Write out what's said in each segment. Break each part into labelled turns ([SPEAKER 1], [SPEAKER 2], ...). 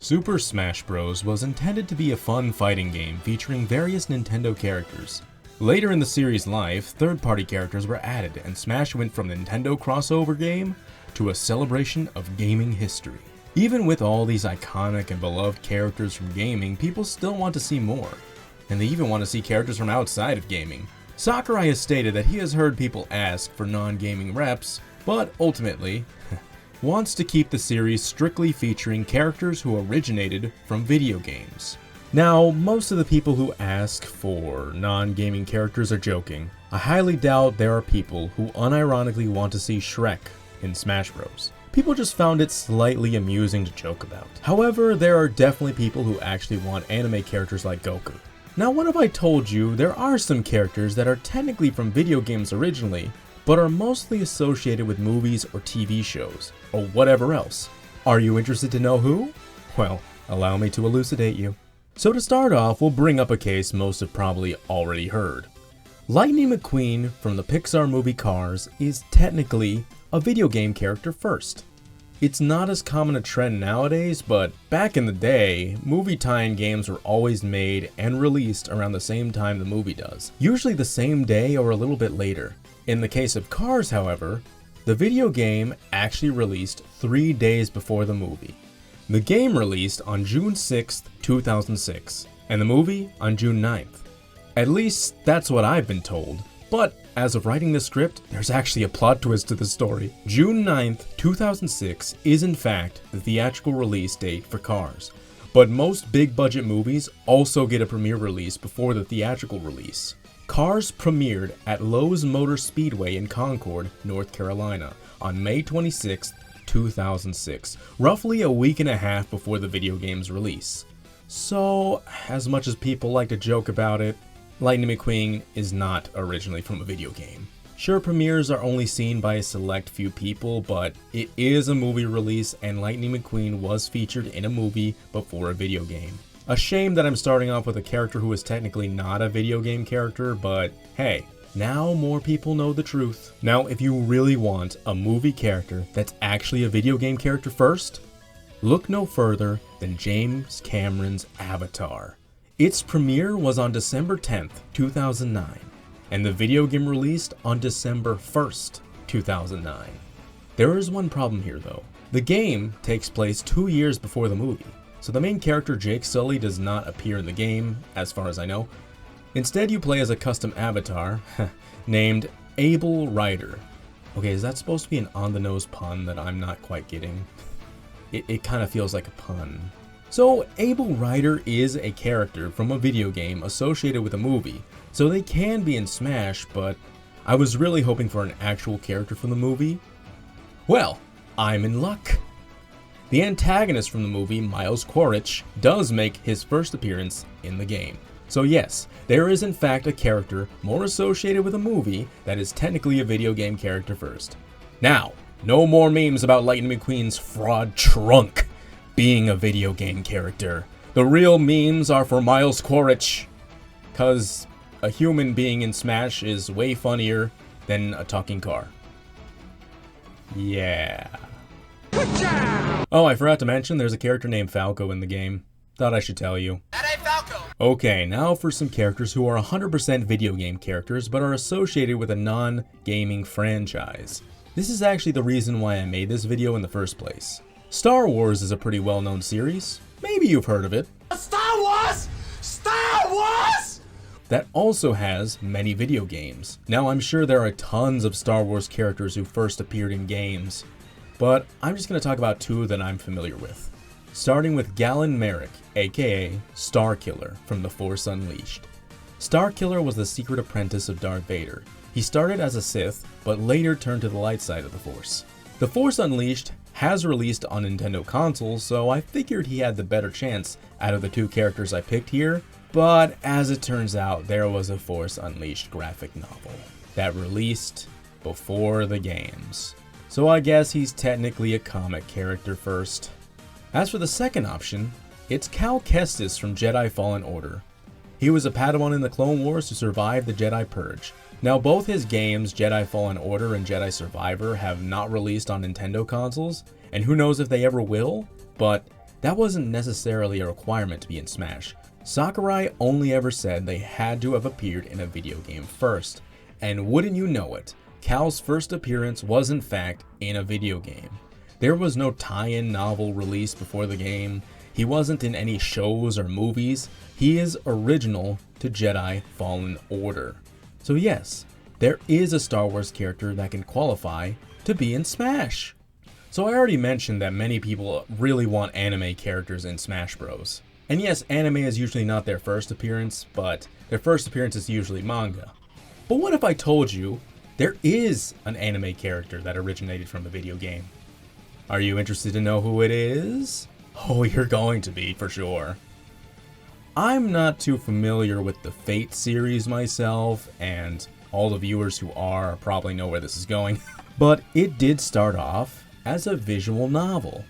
[SPEAKER 1] Super Smash Bros. Was intended to be a fun fighting game featuring various Nintendo characters. Later in the series' life, third-party characters were added, and Smash went from Nintendo crossover game to a celebration of gaming history. Even with all these iconic and beloved characters from gaming, people still want to see more, and they even want to see characters from outside of gaming. Sakurai has stated that he has heard people ask for non-gaming reps, but ultimately wants to keep the series strictly featuring characters who originated from video games. Now, most of the people who ask for non-gaming characters are joking. I highly doubt there are people who unironically want to see Shrek in Smash Bros. People just found it slightly amusing to joke about. However, there are definitely people who actually want anime characters like Goku. Now, what have I told you? There are some characters that are technically from video games originally, but are mostly associated with movies or TV shows, or whatever else. Are you interested to know who? Well, allow me to elucidate you. So to start off, we'll bring up a case most have probably already heard. Lightning McQueen from the Pixar movie Cars is technically a video game character first. It's not as common a trend nowadays, but back in the day, movie tie-in games were always made and released around the same time the movie does, usually the same day or a little bit later. In the case of Cars, however, the video game actually released 3 days before the movie. The game released on June 6th, 2006, and the movie on June 9th. At least, that's what I've been told. But, as of writing the script, there's actually a plot twist to the story. June 9th, 2006 is in fact the theatrical release date for Cars. But most big budget movies also get a premiere release before the theatrical release. Cars premiered at Lowe's Motor Speedway in Concord, North Carolina on May 26, 2006, roughly a week and a half before the video game's release. So, as much as people like to joke about it, Lightning McQueen is not originally from a video game. Sure, premieres are only seen by a select few people, but it is a movie release and Lightning McQueen was featured in a movie before a video game. A shame that I'm starting off with a character who is technically not a video game character, but hey, now more people know the truth. Now, if you really want a movie character that's actually a video game character first, look no further than James Cameron's Avatar. Its premiere was on December 10th, 2009, and the video game released on December 1st, 2009. There is one problem here though. The game takes place 2 years before the movie. So the main character Jake Sully does not appear in the game, as far as I know. Instead, you play as a custom avatar named Able Rider. Okay, is that supposed to be an on-the-nose pun that I'm not quite getting? It kind of feels like a pun. So, Able Rider is a character from a video game associated with a movie, so they can be in Smash, but I was really hoping for an actual character from the movie. Well, I'm in luck. The antagonist from the movie, Miles Quaritch, does make his first appearance in the game. So yes, there is in fact a character more associated with a movie that is technically a video game character first. Now, no more memes about Lightning McQueen's fraud trunk being a video game character. The real memes are for Miles Quaritch, cause a human being in Smash is way funnier than a talking car. Yeah. Oh, I forgot to mention there's a character named Falco in the game. Thought I should tell you.
[SPEAKER 2] That ain't Falco!
[SPEAKER 1] Okay, now for some characters who are 100% video game characters but are associated with a non-gaming franchise. This is actually the reason why I made this video in the first place. Star Wars is a pretty well-known series. Maybe you've heard of it.
[SPEAKER 2] Star Wars! Star Wars!
[SPEAKER 1] That also has many video games. Now I'm sure there are tons of Star Wars characters who first appeared in games, but I'm just going to talk about two that I'm familiar with. Starting with Galen Merrick, aka Starkiller from The Force Unleashed. Starkiller was the secret apprentice of Darth Vader. He started as a Sith, but later turned to the light side of the Force. The Force Unleashed has released on Nintendo consoles, so I figured he had the better chance out of the two characters I picked here, but as it turns out, there was a Force Unleashed graphic novel that released before the games. So I guess he's technically a comic character first. As for the second option, it's Cal Kestis from Jedi Fallen Order. He was a Padawan in the Clone Wars who survived the Jedi Purge. Now both his games, Jedi Fallen Order and Jedi Survivor, have not released on Nintendo consoles, and who knows if they ever will, but that wasn't necessarily a requirement to be in Smash. Sakurai only ever said they had to have appeared in a video game first. And wouldn't you know it, Cal's first appearance was in fact in a video game. There was no tie-in novel released before the game. He wasn't in any shows or movies. He is original to Jedi Fallen Order. So yes, there is a Star Wars character that can qualify to be in Smash. So I already mentioned that many people really want anime characters in Smash Bros. And yes, anime is usually not their first appearance, but their first appearance is usually manga. But what if I told you there is an anime character that originated from a video game? Are you interested to know who it is? Oh, you're going to be, for sure. I'm not too familiar with the Fate series myself, and all the viewers who are probably know where this is going, but it did start off as a visual novel.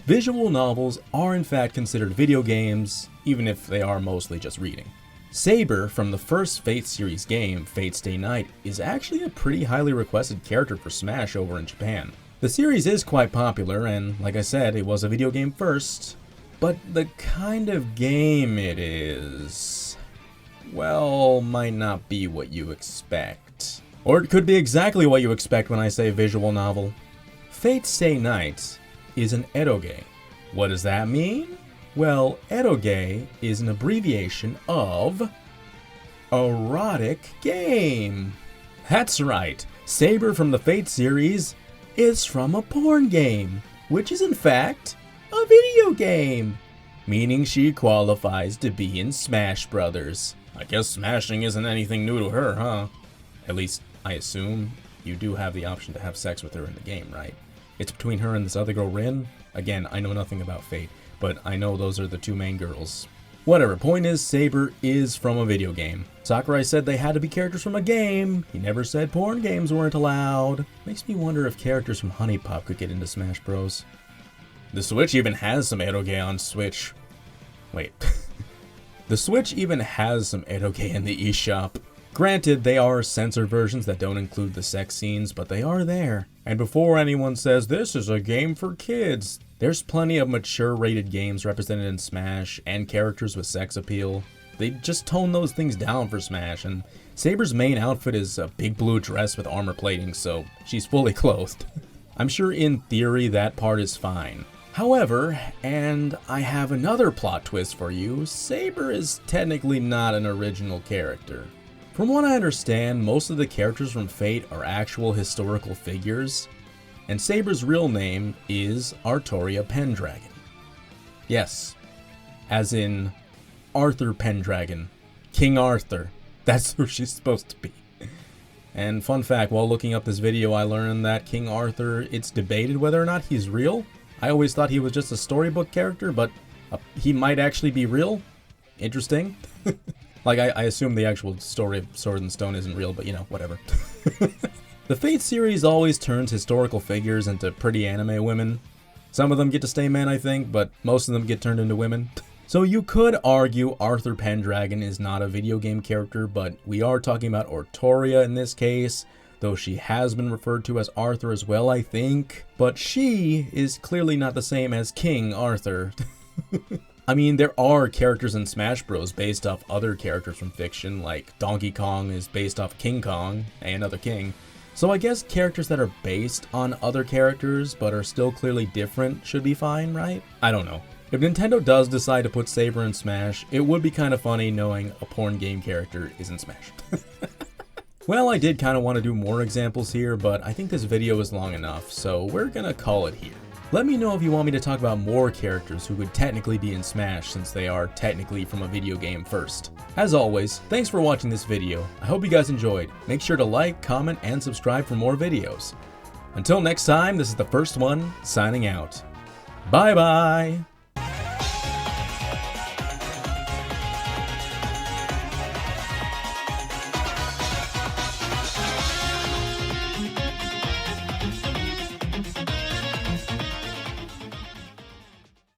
[SPEAKER 1] Visual novels are in fact considered video games, even if they are mostly just reading. Saber from the first Fate series game, Fate Stay Night, is actually a pretty highly requested character for Smash over in Japan. The series is quite popular, and like I said, it was a video game first, but the kind of game it is, well, might not be what you expect. Or it could be exactly what you expect when I say visual novel. Fate Stay Night is an eroge. What does that mean? Well, eroge is an abbreviation of erotic game. That's right, Saber from the Fate series is from a porn game, which is in fact a video game, meaning she qualifies to be in Smash Brothers. I guess smashing isn't anything new to her, huh? At least, I assume you do have the option to have sex with her in the game, right? It's between her and this other girl, Rin. Again, I know nothing about Fate, but I know those are the two main girls. Whatever, point is, Saber is from a video game. Sakurai said they had to be characters from a game. He never said porn games weren't allowed. Makes me wonder if characters from Honey Pop could get into Smash Bros. The Switch even has some eroge on Switch. Wait. The Switch even has some eroge in the eShop. Granted, they are censored versions that don't include the sex scenes, but they are there. And before anyone says this is a game for kids, there's plenty of mature rated games represented in Smash and characters with sex appeal. They just tone those things down for Smash, and Saber's main outfit is a big blue dress with armor plating, so she's fully clothed. I'm sure in theory that part is fine. However, and I have another plot twist for you, Saber is technically not an original character. From what I understand, most of the characters from Fate are actual historical figures, and Saber's real name is Artoria Pendragon. Yes, as in Arthur Pendragon, King Arthur. That's who she's supposed to be. And fun fact, while looking up this video, I learned that King Arthur, it's debated whether or not he's real. I always thought he was just a storybook character, but he might actually be real. Interesting. Like, I assume the actual story of Sword and Stone isn't real, but you know, whatever. The Fate series always turns historical figures into pretty anime women. Some of them get to stay men, I think, but most of them get turned into women. So you could argue Arthur Pendragon is not a video game character, but we are talking about Artoria in this case, though she has been referred to as Arthur as well, I think. But she is clearly not the same as King Arthur. I mean, there are characters in Smash Bros. Based off other characters from fiction, like Donkey Kong is based off King Kong, another king. So I guess characters that are based on other characters but are still clearly different should be fine, right? I don't know. If Nintendo does decide to put Saber in Smash, it would be kind of funny knowing a porn game character is in Smash. Well, I did kind of want to do more examples here, but I think this video is long enough, so we're gonna call it here. Let me know if you want me to talk about more characters who could technically be in Smash since they are technically from a video game first. As always, thanks for watching this video. I hope you guys enjoyed. Make sure to like, comment, and subscribe for more videos. Until next time, this is the first one, signing out. Bye bye!